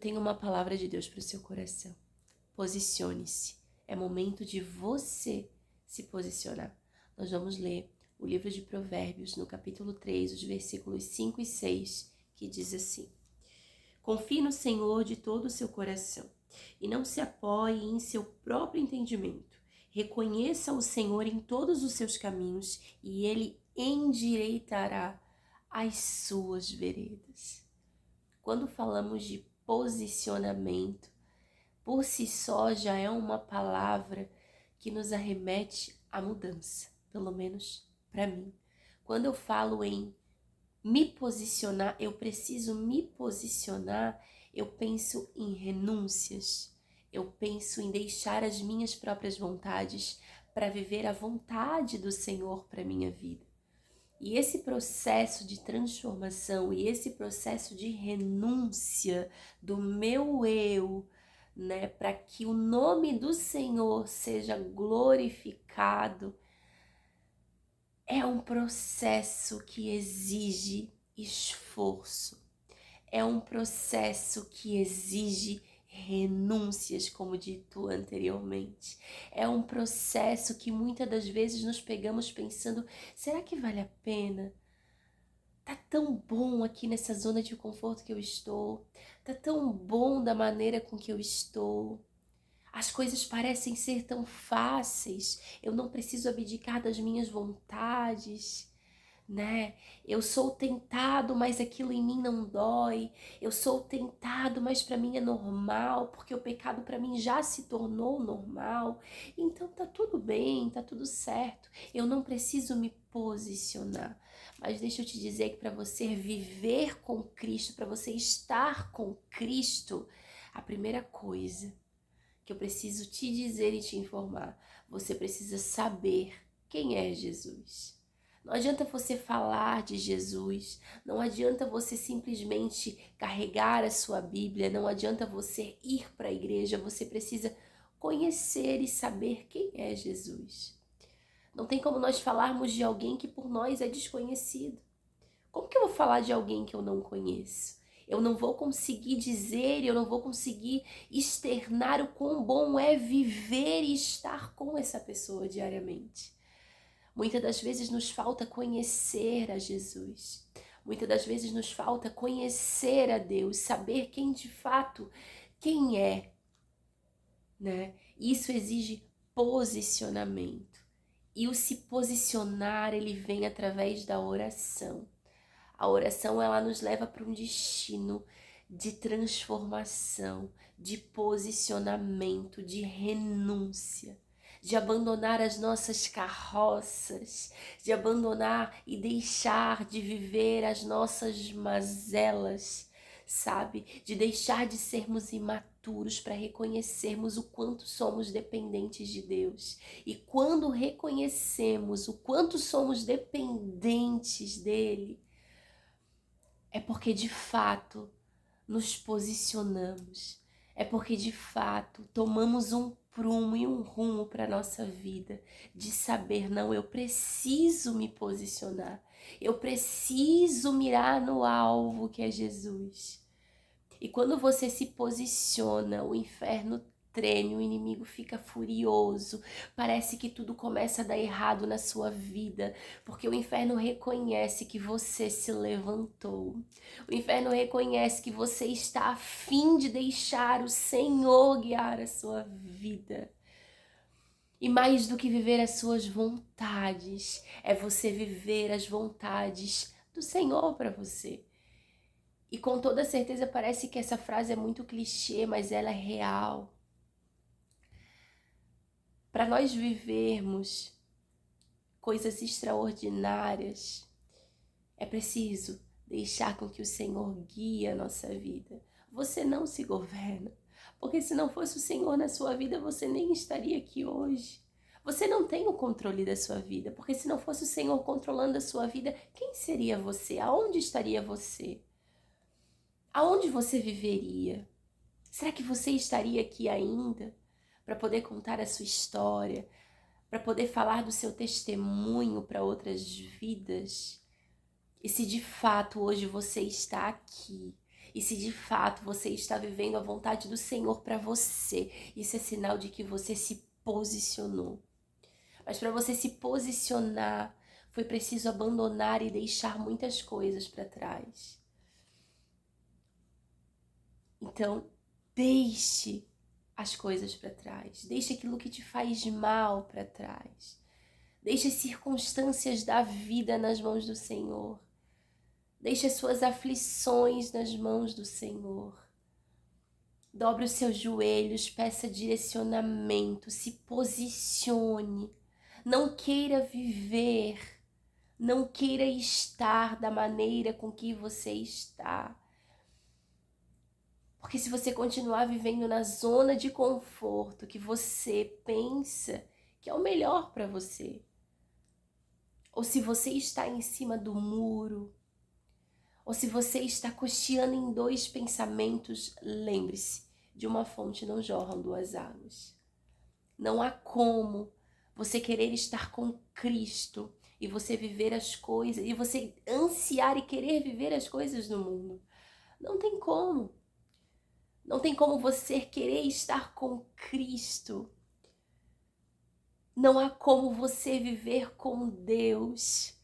tenho uma palavra de Deus para o seu coração. Posicione-se. É momento de você se posicionar. Nós vamos ler o livro de Provérbios, no capítulo 3, os versículos 5 e 6, que diz assim: Confie no Senhor de todo o seu coração e não se apoie em seu próprio entendimento. Reconheça o Senhor em todos os seus caminhos e Ele endireitará as suas veredas. Quando falamos de posicionamento, por si só já é uma palavra que nos arremete à mudança, pelo menos para mim. Quando eu falo em me posicionar, eu preciso me posicionar, eu penso em renúncias, eu penso em deixar as minhas próprias vontades para viver a vontade do Senhor para minha vida. E esse processo de transformação e esse processo de renúncia do meu eu, né, para que o nome do Senhor seja glorificado, é um processo que exige esforço, é um processo que exige renúncias, como dito anteriormente. É um processo que muitas das vezes nos pegamos pensando, será que vale a pena? Tá tão bom aqui nessa zona de conforto que eu estou, tá tão bom da maneira com que eu estou. As coisas parecem ser tão fáceis, eu não preciso abdicar das minhas vontades, né? Eu sou tentado, mas aquilo em mim não dói. Eu sou tentado, mas para mim é normal, porque o pecado para mim já se tornou normal. Então tá tudo bem, tá tudo certo. Eu não preciso me posicionar. Mas deixa eu te dizer que para você viver com Cristo, para você estar com Cristo, a primeira coisa que eu preciso te dizer e te informar, você precisa saber quem é Jesus. Não adianta você falar de Jesus, não adianta você simplesmente carregar a sua Bíblia, não adianta você ir para a igreja, você precisa conhecer e saber quem é Jesus. Não tem como nós falarmos de alguém que por nós é desconhecido. Como que eu vou falar de alguém que eu não conheço? Eu não vou conseguir dizer, eu não vou conseguir externar o quão bom é viver e estar com essa pessoa diariamente. Muitas das vezes nos falta conhecer a Jesus. Muitas das vezes nos falta conhecer a Deus, saber quem de fato, quem é, né? Isso exige posicionamento. E o se posicionar, ele vem através da oração. A oração, ela nos leva para um destino de transformação, de posicionamento, de renúncia, de abandonar as nossas carroças, de abandonar e deixar de viver as nossas mazelas, sabe? De deixar de sermos imaturos para reconhecermos o quanto somos dependentes de Deus. E quando reconhecemos o quanto somos dependentes dele, é porque de fato nos posicionamos, é porque de fato tomamos um prumo e um rumo para a nossa vida, de saber, não, eu preciso me posicionar, eu preciso mirar no alvo que é Jesus. E quando você se posiciona, o inferno treme, o inimigo fica furioso, parece que tudo começa a dar errado na sua vida, porque o inferno reconhece que você se levantou, o inferno reconhece que você está a fim de deixar o Senhor guiar a sua vida. E mais do que viver as suas vontades, é você viver as vontades do Senhor para você. E com toda certeza parece que essa frase é muito clichê, mas ela é real. Para nós vivermos coisas extraordinárias, é preciso deixar com que o Senhor guie a nossa vida. Você não se governa, porque se não fosse o Senhor na sua vida, você nem estaria aqui hoje. Você não tem o controle da sua vida, porque se não fosse o Senhor controlando a sua vida, quem seria você? Aonde estaria você? Aonde você viveria? Será que você estaria aqui ainda para poder contar a sua história, para poder falar do seu testemunho para outras vidas? E se de fato hoje você está aqui E se de fato você está vivendo a vontade do Senhor para você, isso é sinal de que você se posicionou. Mas para você se posicionar, foi preciso abandonar e deixar muitas coisas para trás. Então, deixe as coisas para trás. Deixe aquilo que te faz mal para trás. Deixe as circunstâncias da vida nas mãos do Senhor. Deixe as suas aflições nas mãos do Senhor. Dobre os seus joelhos, peça direcionamento, se posicione. Não queira viver, não queira estar da maneira com que você está. Porque se você continuar vivendo na zona de conforto que você pensa que é o melhor para você, ou se você está em cima do muro, ou se você está cocheando em dois pensamentos, lembre-se, de uma fonte não jorram duas águas. Não há como você querer estar com Cristo e você viver as coisas, e você ansiar e querer viver as coisas do mundo. Não tem como. Não tem como você querer estar com Cristo. Não há como você viver com Deus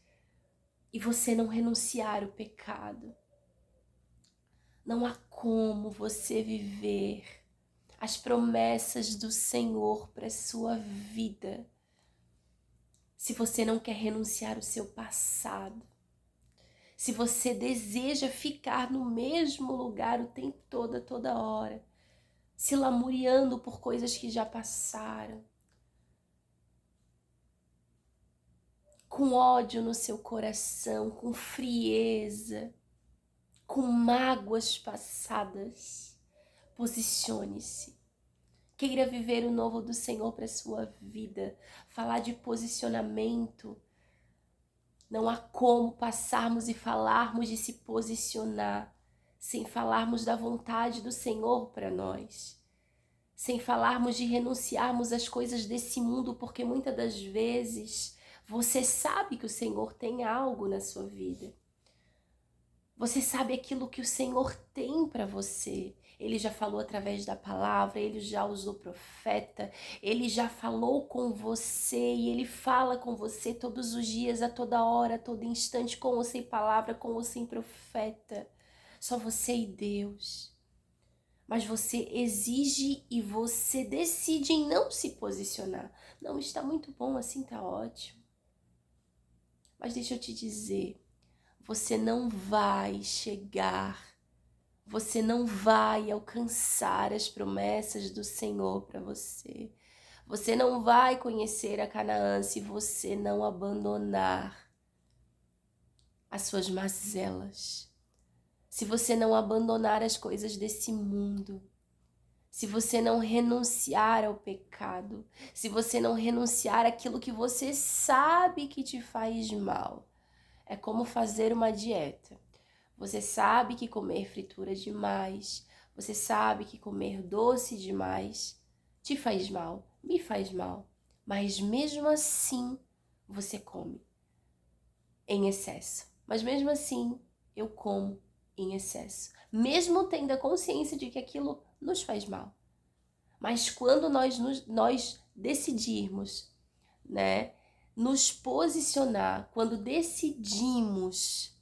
e você não renunciar ao pecado. Não há como você viver as promessas do Senhor para a sua vida se você não quer renunciar ao seu passado. Se você deseja ficar no mesmo lugar o tempo todo, a toda hora, se lamuriando por coisas que já passaram, com ódio no seu coração, com frieza, com mágoas passadas, posicione-se. Queira viver o novo do Senhor para a sua vida. Falar de posicionamento. Não há como passarmos e falarmos de se posicionar sem falarmos da vontade do Senhor para nós. Sem falarmos de renunciarmos às coisas desse mundo, porque muitas das vezes você sabe que o Senhor tem algo na sua vida. Você sabe aquilo que o Senhor tem para você. Ele já falou através da palavra, ele já usou profeta, ele já falou com você e ele fala com você todos os dias, a toda hora, a todo instante, com ou sem palavra, com ou sem profeta. Só você e Deus. Mas você exige e você decide em não se posicionar. Não, está muito bom assim, está ótimo. Mas deixa eu te dizer, você não vai chegar, você não vai alcançar as promessas do Senhor para você. Você não vai conhecer a Canaã se você não abandonar as suas mazelas. Se você não abandonar as coisas desse mundo. Se você não renunciar ao pecado. Se você não renunciar àquilo que você sabe que te faz mal. É como fazer uma dieta. Você sabe que comer fritura demais, você sabe que comer doce demais te faz mal, me faz mal. Mas mesmo assim, você come em excesso. Mas mesmo assim, eu como em excesso. Mesmo tendo a consciência de que aquilo nos faz mal. Mas quando nós decidirmos, né, nos posicionar, quando decidimos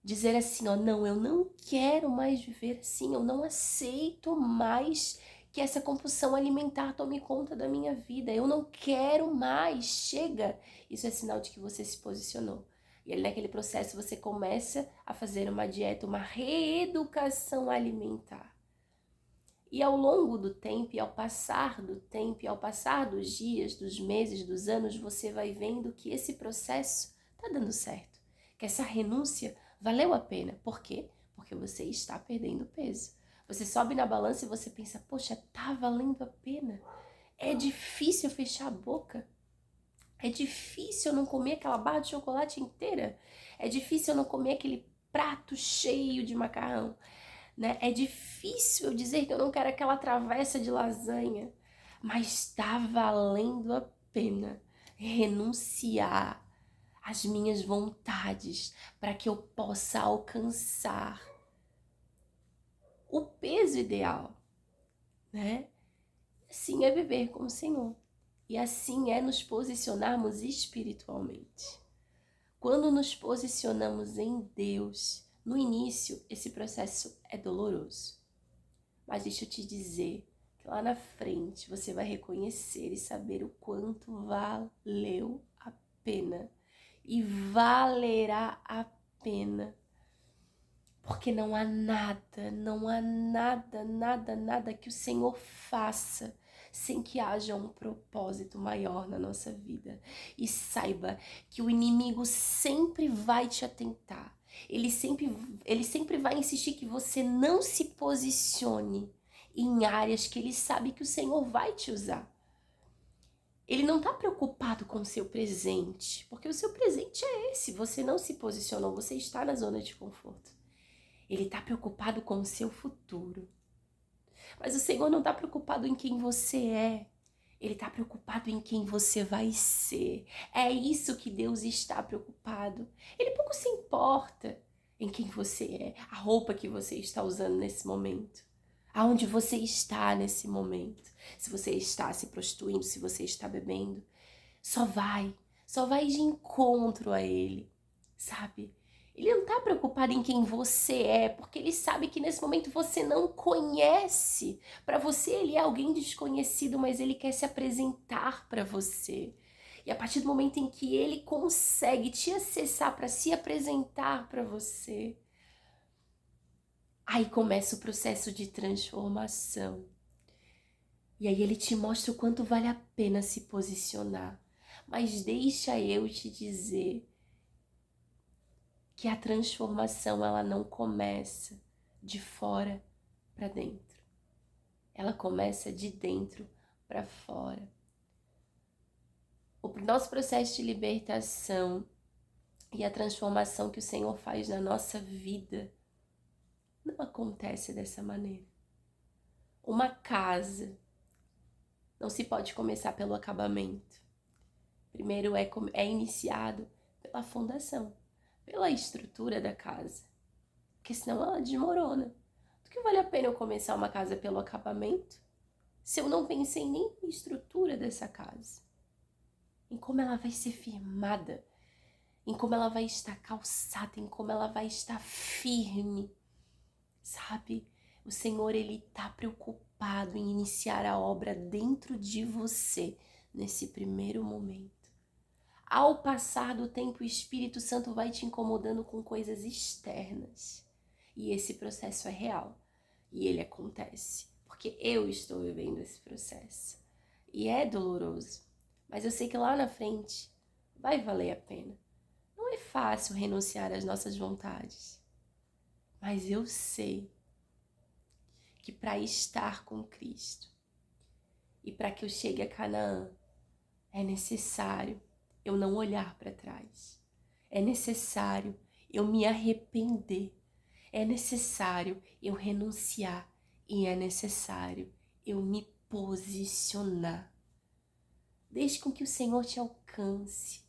dizer assim, ó, não, eu não quero mais viver assim, eu não aceito mais que essa compulsão alimentar tome conta da minha vida, eu não quero mais, chega. Isso é sinal de que você se posicionou. E ali naquele processo você começa a fazer uma dieta, uma reeducação alimentar. E ao longo do tempo, e ao passar do tempo, e ao passar dos dias, dos meses, dos anos, você vai vendo que esse processo tá dando certo. Que essa renúncia valeu a pena. Por quê? Porque você está perdendo peso. Você sobe na balança e você pensa, poxa, tá valendo a pena. É difícil fechar a boca. É difícil eu não comer aquela barra de chocolate inteira. É difícil eu não comer aquele prato cheio de macarrão. Né? É difícil eu dizer que eu não quero aquela travessa de lasanha, mas está valendo a pena renunciar às minhas vontades para que eu possa alcançar o peso ideal, né? Assim é viver com o Senhor. E assim é nos posicionarmos espiritualmente. Quando nos posicionamos em Deus, no início esse processo é doloroso. Mas deixa eu te dizer que lá na frente você vai reconhecer e saber o quanto valeu a pena. E valerá a pena. Porque não há nada, nada que o Senhor faça sem que haja um propósito maior na nossa vida. E saiba que o inimigo sempre vai te atentar. Ele sempre vai insistir que você não se posicione em áreas que ele sabe que o Senhor vai te usar. Ele não está preocupado com o seu presente, porque o seu presente é esse. Você não se posicionou, você está na zona de conforto. Ele está preocupado com o seu futuro. Mas o Senhor não está preocupado em quem você é. Ele está preocupado em quem você vai ser. É isso que Deus está preocupado. Ele pouco se importa em quem você é, a roupa que você está usando nesse momento, aonde você está nesse momento. Se você está se prostituindo, se você está bebendo, só vai de encontro a Ele, sabe? Ele não está preocupado em quem você é, porque ele sabe que nesse momento você não conhece. Para você ele é alguém desconhecido, mas ele quer se apresentar para você. E a partir do momento em que ele consegue te acessar para se apresentar para você, aí começa o processo de transformação. E aí ele te mostra o quanto vale a pena se posicionar. Mas deixa eu te dizer que a transformação ela não começa de fora para dentro. Ela começa de dentro para fora. O nosso processo de libertação e a transformação que o Senhor faz na nossa vida não acontece dessa maneira. Uma casa não se pode começar pelo acabamento. Primeiro é iniciado pela fundação, pela estrutura da casa, porque senão ela desmorona. Do que vale a pena eu começar uma casa pelo acabamento se eu não pensei nem na estrutura dessa casa, em como ela vai ser firmada, em como ela vai estar calçada, em como ela vai estar firme, sabe? O Senhor, Ele está preocupado em iniciar a obra dentro de você nesse primeiro momento. Ao passar do tempo, o Espírito Santo vai te incomodando com coisas externas. E esse processo é real. E ele acontece. Porque eu estou vivendo esse processo. E é doloroso. Mas eu sei que lá na frente vai valer a pena. Não é fácil renunciar às nossas vontades. Mas eu sei que para estar com Cristo e para que eu chegue a Canaã, é necessário eu não olhar para trás. É necessário eu me arrepender. É necessário eu renunciar. E é necessário eu me posicionar. Deixe com que o Senhor te alcance.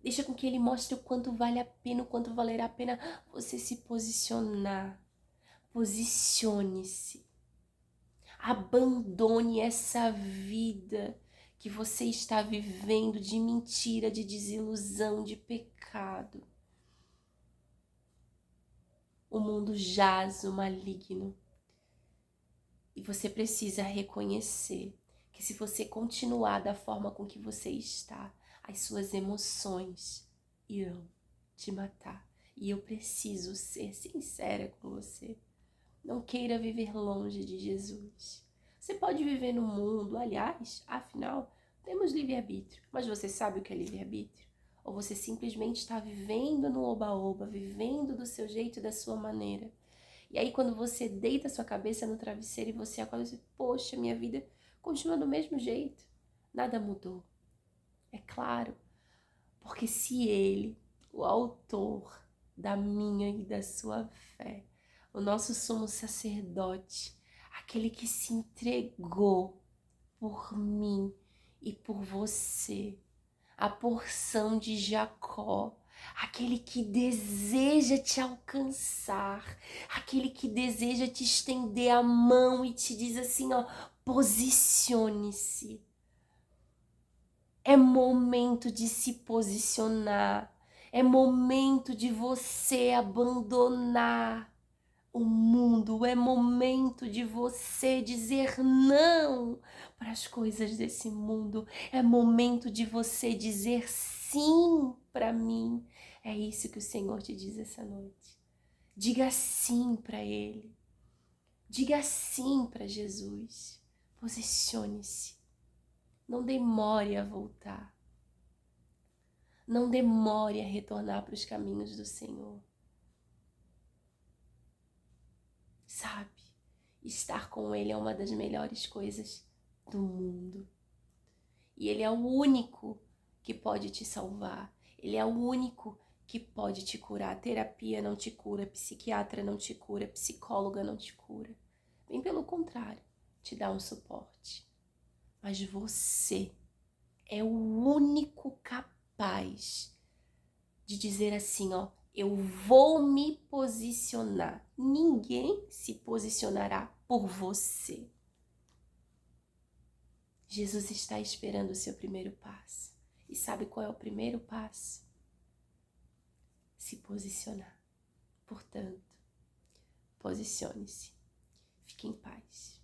Deixa com que Ele mostre o quanto vale a pena, o quanto valerá a pena você se posicionar. Posicione-se. Abandone essa vida que você está vivendo de mentira, de desilusão, de pecado. O mundo jaz o maligno. E você precisa reconhecer que se você continuar da forma com que você está, as suas emoções irão te matar. E eu preciso ser sincera com você. Não queira viver longe de Jesus. Você pode viver no mundo, aliás, afinal, temos livre-arbítrio. Mas você sabe o que é livre-arbítrio? Ou você simplesmente está vivendo no oba-oba, vivendo do seu jeito e da sua maneira? E aí quando você deita sua cabeça no travesseiro e você acorda e diz, poxa, minha vida continua do mesmo jeito. Nada mudou. É claro, porque se Ele, o autor da minha e da sua fé, o nosso sumo sacerdote, aquele que se entregou por mim e por você, a porção de Jacó, aquele que deseja te alcançar, aquele que deseja te estender a mão e te diz assim, ó, posicione-se. É momento de se posicionar, é momento de você abandonar o mundo, é momento de você dizer não para as coisas desse mundo, é momento de você dizer sim para mim. É isso que o Senhor te diz essa noite. Diga sim para Ele, diga sim para Jesus, posicione-se, não demore a voltar, não demore a retornar para os caminhos do Senhor. Sabe? Estar com Ele é uma das melhores coisas do mundo. E Ele é o único que pode te salvar. Ele é o único que pode te curar. A terapia não te cura, psiquiatra não te cura, psicóloga não te cura. Bem pelo contrário, te dá um suporte. Mas você é o único capaz de dizer assim, ó, eu vou me posicionar. Ninguém se posicionará por você. Jesus está esperando o seu primeiro passo. E sabe qual é o primeiro passo? Se posicionar. Portanto, posicione-se. Fique em paz.